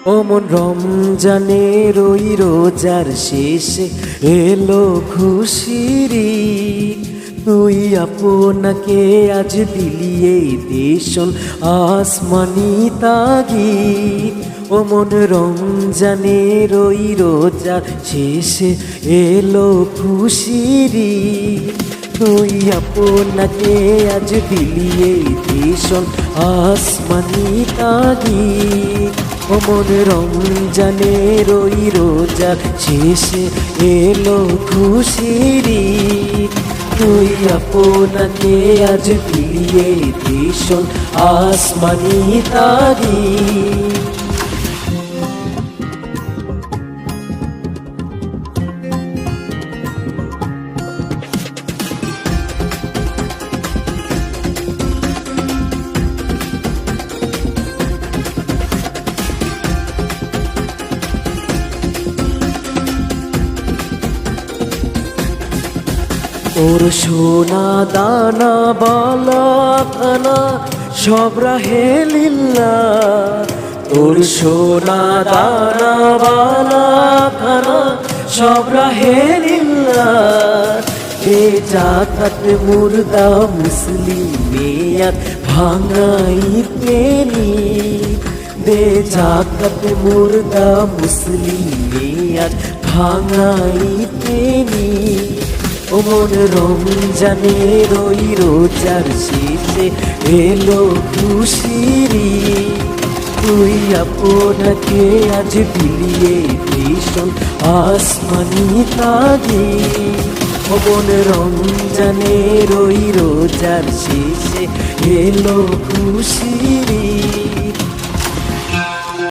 অমন রমজানের ওই রোজার শেষে এলো খুশির ঈদ। তুই আপনাকে আজ দিলি এই দেশন আসমানি তাগিদ। অমন রমজানের ওই রোজার শেষে এলো খুশির ঈদ। তুই আপনাকে আজ দিলি এই দেশন আসমানি তাগিদ। অমন রমজানের ওই রোজার শেষে এলো খুশির ঈদ। তুই আপনাকে আজ দিলি ভীষণ আসমানি তাগিদ। তোর সোনা দানা বালা খানা সব রাহে লিল্লাহ। তোর সোনা দানা বালা খানা সব রাহে লিল্লাহ। হে জাকাত মুর্দা মুসলিমিয়াত ভাঙাইতে নি। দে জাকাত মুর্দা মুসলিমিয়াত ভাঙাইতে নি। অমন রমজানের ওই রোজার শেষে এলো খুশির ঈদ। তুই আপনাকে আজ দিলি ভীষণ আসমানি তাগিদ। অমন রমজানের ওই রোজার শেষে এলো খুশির ঈদ।